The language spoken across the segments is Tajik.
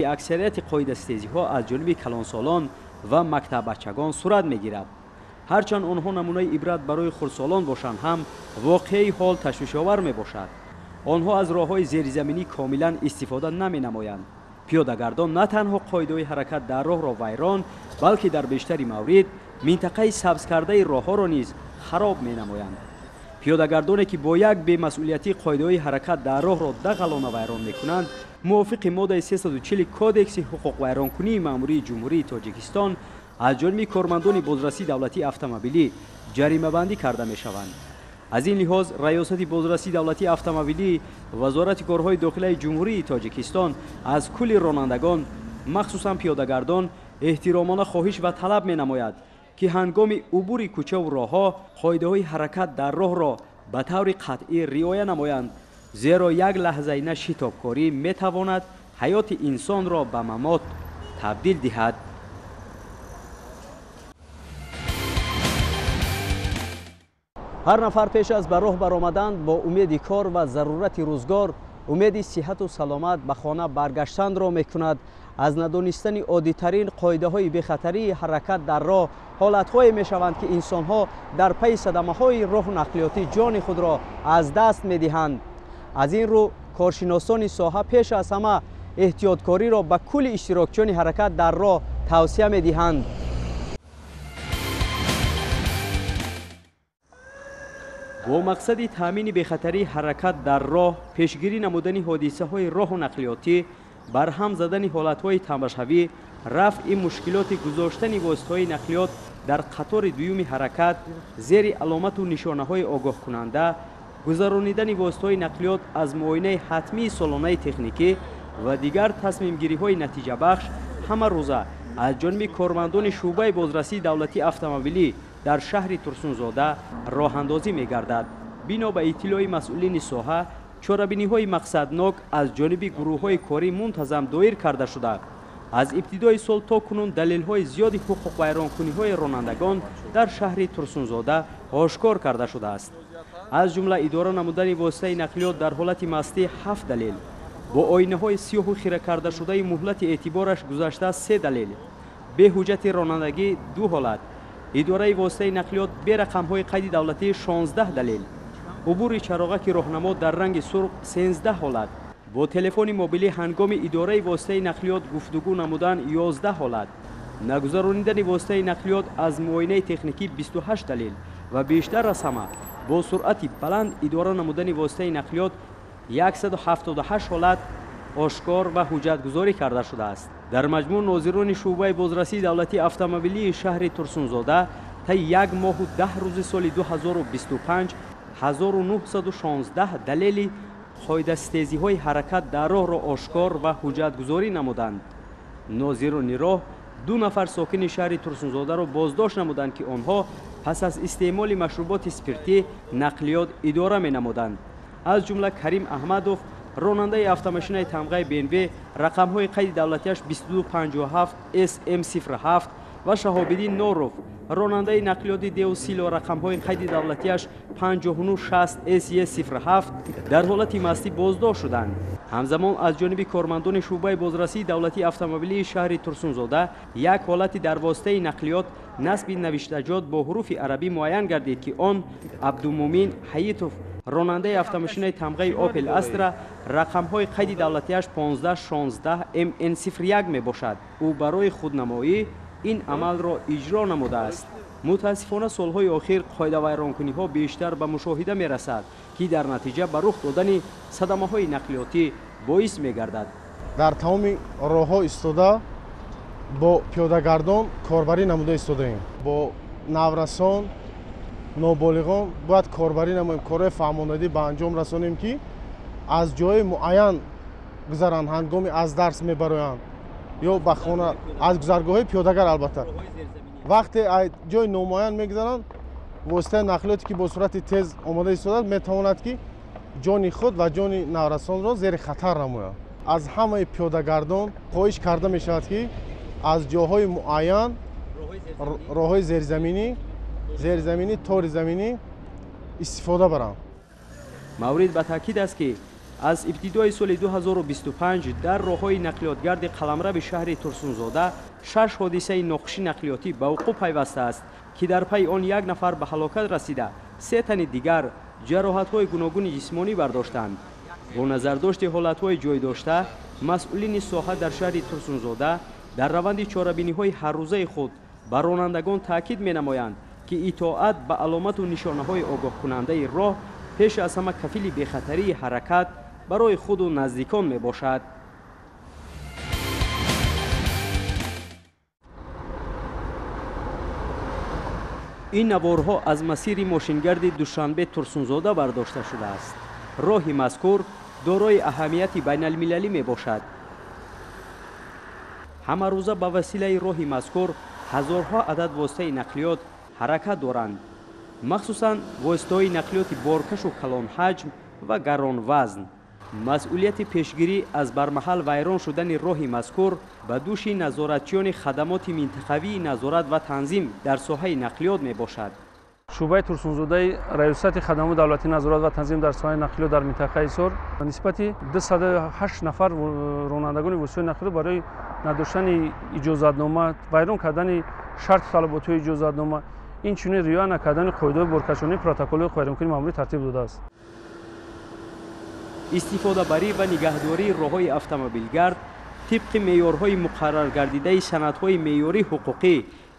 اکثریت قایدستیزی‌ها از جانب کلانسالان و مکتبچگان صورت می‌گیرد. هرچند آنها نمونه عبرت برای خردسالان باشند هم واقعی حال تشویش‌آور میباشد. آنها از راه‌های زیرزمینی کاملا استفاده نمی‌نمایند. پیاده‌گردان نه تنها قاعده حرکت در راه را ویران بلکه در بیشتری مورد منطقه سبز کرده راه‌ها را نیز خراب می‌نمایند. پیاده‌گردانی که با یک بی‌مسئولیتی قاعده حرکت در راه را دغلانه ویران می‌کنند موافق ماده 340 کودکس حقوق ویرانکنی مأموری جمهوری تاجیکستان از جانب کارمندان بازرسی دولتی اتومبیلی جریمه بندی کرده می‌شوند. از این لحاظ ریاست بازرسی دولتی اتومبیلی وزارت کارهای داخلی جمهوری تاجیکستان از کل رانندگان مخصوصا پیاده‌گردان احترامانه خواهش و طلب می‌نماید که هنگام عبور کوچه و راه‌ها قاعده‌های حرکت در راه را به طور قطعی رعایت نمایند، زیرا یک لحظه نشتابکاری می‌تواند حیات انسان را به ممات تبدیل دهد. هر نفر پیش از به راه برآمدن با امید کار و ضرورت روزگار امید صحت و سلامت به خانه برگشتن را می‌کند. از ندانستن عادی‌ترین قاعده‌های بی‌خطری حرکت در راه حالت‌هایی می‌شوند که انسان‌ها در پی صدمه‌های راه نقلیاتی جان خود را از دست می‌دهند. از این رو کارشناسان ساحه پیش از همه احتیاطکاری را به کل اشتراکچیان حرکت در راه توصیه می‌دهند. با مقصد تامین بی‌خطری حرکت در راه، پیشگیری نمودن حادثه‌های راه و نقلیاتی، برهم زدن حالت‌های تماشوی، رفع مشکلات گذاشتن واسطه‌های نقلیات در قطار دوم حرکت زیر علامت و نشانه‌های آگاه کننده، گذرانیدن واسطه‌های نقلیات از معاینه حتمی سالانه تکنیکی و دیگر تصمیم‌گیری‌های نتیجه بخش همه روزه از جانب کارمندان شعبه بازرسی دولتی اتومبیلی در شهر ترسونزاده راه اندازی می گردد. بنا به اطلاع مسئولین ساحه چاره‌بینی‌های مقصدناک از جانب گروه‌های کاری منتظم دایر کرده شده. از ابتدای سال تا کنون دلیل‌های زیادی حقوق ویرانکنی‌های رانندگان در شهر ترسونزاده آشکار کرده شده است. از جمله اداره نمودن واسطه نقلیات در حالت مستی 7 دلیل، با آینه‌های سیاه و خیره کرده شده مهلت اعتبارش گذشته 3 دلیل، به حجت رانندگی 2 حالت، اداره واسطه نقلیات به رقم‌های قید دولتی 16 دلیل، عبور چراغک راهنما در رنگ سرخ 13 حالت، با تلفن موبیلی هنگام اداره واسطه نقلیات گفتگو نمودن 11 حالت، نگذرانیدن واسطه نقلیات از معاینه تکنیکی 28 دلیل و بیشتر از همه با سرعت بلند اداره نمودن واسطه نقلیات 178 حالت آشکار و حجت گذاری کرده شده است. در مجموع ناظران شعبه بازرسی دولتی اتومبیلی شهر ترسونزاده طی 1 ماه و 10 روز سال 2025 1916 دلیل قاعده‌ستیزی‌های حرکت در راه را آشکار و حجت گذاری نمودند. ناظران راه 2 نفر ساکن شهر ترسونزاده را بازداشت نمودند که آنها پس از استعمال مشروبات اسپریتی نقلیات اداره می‌نمودند. از جمله کریم احمدوف راننده اتومبیل تمغه BMW رقم‌های قید دولتیش 2257 SM07 و شهاب‌الدین نوروف راننده نقلیات دیوسیل رقم‌های قید دولتیش 5960 SE07 در حالت مستی بازداشت شدند. همزمان از جانب کارمندان شعبه بازرسی دولتی اتومبیلی شهر ترسونزاده یک حالت در واسطه نقلیات نصب نوشتجات با حروف عربی معین گردید که آن عبدالمومن حییتوف راننده اتومبیل تمغه اوپل استرا رقم‌های قید دولتیش 1516 MN01 می باشد. او برای خودنمایی این عمل را اجرا نموده است. متاسفانه سالهای اخیر قاعده ویرانکنی‌ها بیشتر به مشاهده می رسد که در نتیجه به رخ دادن صدمه‌های نقلیاتی باعث می گردد. در تمام راه‌ها ایستاده با پیاده‌گردان کاربری نموده ایستاده‌ایم. با نورسان نابالغان باید کاربری نماییم، کارهای فرماندهی به انجام رسانیم که از جای معین گذرند، هنگام از درس میبرویند یا به خانه از گذرگاه پیاده‌گر. البته وقتی جای نامعین میگذرند واسطه نقلیاتی که با صورت تیز آماده ایستاده میتواند که جان خود و جان نورسان را زیر خطر نماید. از همه پیاده‌گردان خواهش کرده می شود که از جاهای معین راه‌های زیرزمینی تار زمینی استفاده برند. مورد به تاکید است که аз ибтидои соли 2025 дар роҳҳои нақлиётгарди қаламрави шаҳри Турсунзода 6 ҳодисаи нохуши нақлиётӣ ба вуқӯъ пайвастааст, ки дар пайи он як нафар ба ҳалокат расида, 3 тани дигар ҷароҳатҳои гуногуни ҷисмонӣ бардоштанд. бо назардошти ҳолатҳои ҷойдошта, масъулини соҳа дар шаҳри Турсунзода дар раванди чорабиниҳои ҳаррӯзаи худ ба ронандагон таъкид менамоянд, ки итоат ба аломату нишонаҳои огоҳкунандаи роҳ пеш аз ҳама кафили бехатарии ҳаракат барои худу наздикон мебошад. ин наворҳо аз масири мошингарди Душанбе Турсунзода бардошта шудааст. роҳи мазкур дорои аҳамияти байналмилалӣ мебошад. ҳамарӯза ба василаи роҳи мазкур ҳазорҳо адад воситаи нақлиёт ҳаракат доранд, махсусан воситаҳои нақлиёти боркашу калонҳаҷм ва гаронвазн. масъулияти пешгирӣ аз бармаҳал вайрон шудани роҳи мазкур ба дӯши назоратчиёни хадамоти минтақавии назорат ва танзим дар соҳаи нақлиёт мебошад. шӯъбаи Турсунзодаи раёсати хадамоти давлатии назорат ва танзим дар соҳаи нақлиёт дар минтақаи Ҳисор нисбати 208 нафар ронандагони воситаҳои нақлиёт барои надоштани иҷозатнома, вайрон кардани шарти талаботҳои иҷозатнома, инчунин риоя накардани қоидаҳои боркашонии протоколҳои қайрымкунии маъмурӣ тартиб додааст. истифодабарӣ ва нигаҳдории роҳҳои автомобилгард тибқи меъёрҳои муқаррар гардидаи санадҳои меъёрии ҳуқуқӣ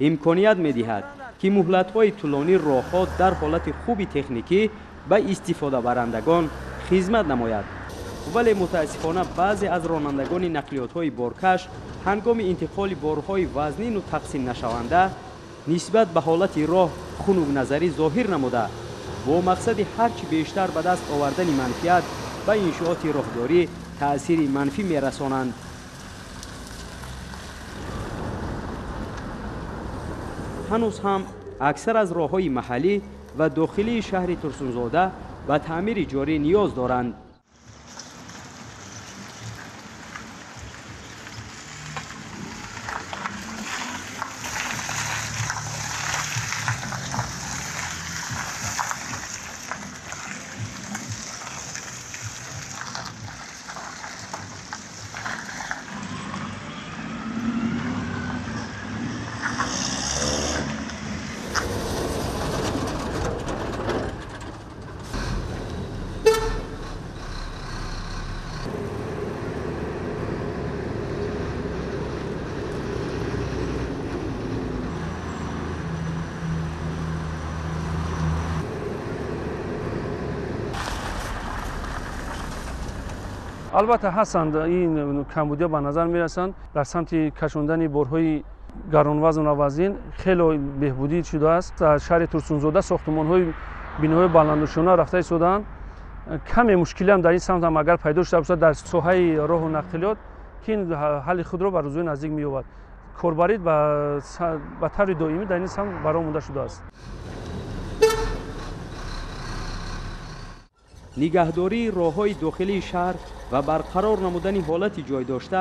имконият медиҳад, ки муҳлатҳои тӯлонии роҳҳо дар ҳолати хуби техникӣ ба истифодабарандагон хизмат намояд. вале мутаассифона баъзе аз ронандагони нақлиётҳои боркаш ҳангоми интиқоли борҳои вазнину тақсимнашаванда нисбат ба ҳолати роҳ хунукназарӣ зоҳир намуда, бо мақсади ҳарчи бештар ба даст овардани манфиат ба иншооти роҳдорӣ таъсири манфӣ мерасонанд. ҳанӯз ҳам аксар аз роҳҳои маҳаллӣ ва дохилии шаҳри Турсунзода ба таъмири ҷорӣ ниёз доранд. албатта ҳастанд ин камбудиҳо ба назар мерасанд дар самти кашондани борҳои гаронвазн ва вазин хело беҳбудӣ шудааст. дар шаҳри Турсунзода сохтумонҳои биноҳои баландушона рафта истодаанд. каме мушкилӣ ҳам дар ин самт ҳам агар пайдо шуда бошад дар соҳаи роҳу нақлиёт, ки ин ҳалли худро ба рӯзҳои наздик меёбад. корбарӣ ба таври доимӣ дар ин самт баро монда шудааст. нигаҳдории роҳҳои дохилии шаҳр ва барқарор намудани ҳолати ҷойдошта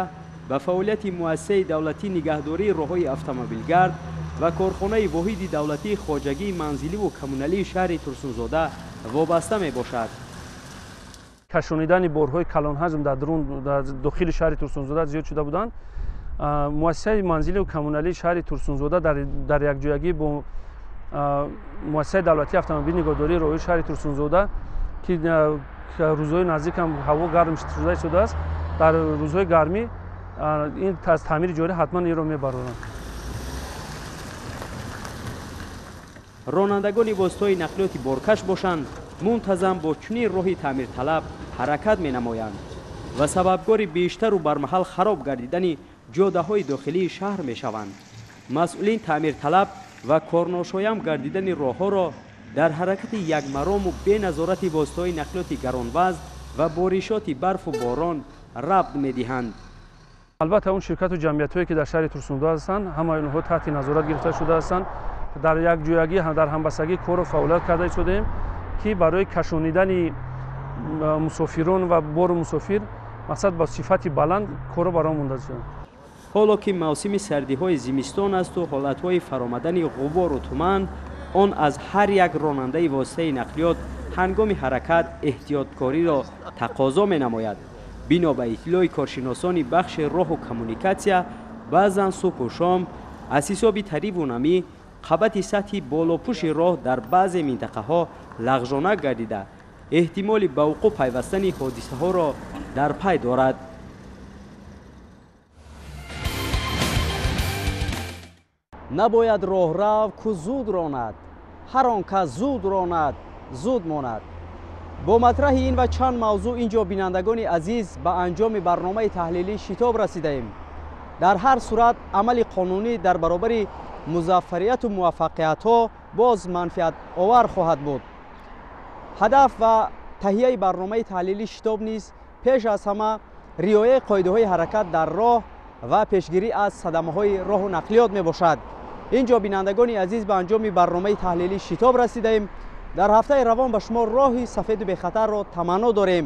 ба фаъолияти муассисаи давлатии нигаҳдории роҳҳои автомобилгард ва корхонаи воҳиди давлатии хоҷагии манзиливу коммуналии шаҳри Турсунзода вобаста мебошад. кашонидани борҳои калонҳаҷм дар дохили шаҳри Турсунзода зиёд шуда буданд. муассисаи манзиливу коммуналии шаҳри Турсунзода дар якҷоягӣ бо муассисаи давлатии автомобили нигоҳдории роҳҳои шаҳри Турсунзода, ки рӯзҳои наздикам ҳаво гарм шуда истодааст, дар рӯзҳои гармӣ ин аз таъмири ҷорӣ ҳатман инро мебаронанд. ронандагони воситаҳои нақлиёти боркаш бошанд, мунтазам бо чунин роҳи таъмирталаб ҳаракат менамоянд ва сабабгори бештару бармаҳал хароб гардидани ҷодаҳои дохилии шаҳр мешаванд. масъулин таъмирталаб ва корношоям гардидани роҳҳоро дар ҳаракати якмарому беназорати воситаҳои нақлиёти гаронвазн ва боришоти барфу борон рабт медиҳанд. албатта он ширкату ҷамъиятҳое ки дар шаҳри Турсунзода ҳастанд, ҳамаи онҳо таҳти назорат гирифта шуда ҳастанд. дар якҷоягӣ дар ҳамбастагӣ кору фаъолият карда истодаем, ки барои кашонидани мусофирон ва бору мусофир мақсад ба сифати баланд корро баро монда шуда. ҳоло ки мавсими сардиҳои зимистон асту ҳолатҳои фаромадани ғубору туман, он аз ҳар як ронандаи воситаи нақлиёт ҳангоми ҳаракат эҳтиёткориро тақозо менамояд. бино ба иттилои коршиносони бахши роҳу коммуникатсия, баъзан субҳу шом аз ҳисоби тариву намӣ қабати сатҳи болопӯши роҳ дар баъзе минтақаҳо лағжона гардида эҳтимоли ба вуқӯъ пайвастани ҳодисаҳоро дар пай дорад. набояд роҳрав ку зуд ронад, ҳар он кас зуд ронад зуд монад. бо матраҳи ин ва чанд мавзӯъ инҷо бинандагони азиз ба анҷоми барномаи таҳлилии шитоб расидаем. дар ҳар сурат амали қонунӣ дар баробари музаффарияту муваффақиятҳо боз манфиатовар хоҳад буд. ҳадаф ва таҳияи барномаи таҳлилии шитоб низ пеш аз ҳама риояи қоидаҳои ҳаракат дар роҳ ва пешгирӣ аз садамаҳои роҳу нақлиёт мебошад. инҷо бинандагони азиз ба анҷоми барномаи таҳлилии шитоб расидаем. дар ҳафтаи равон ба шумо роҳи сафеду бехатарро таманно дорем.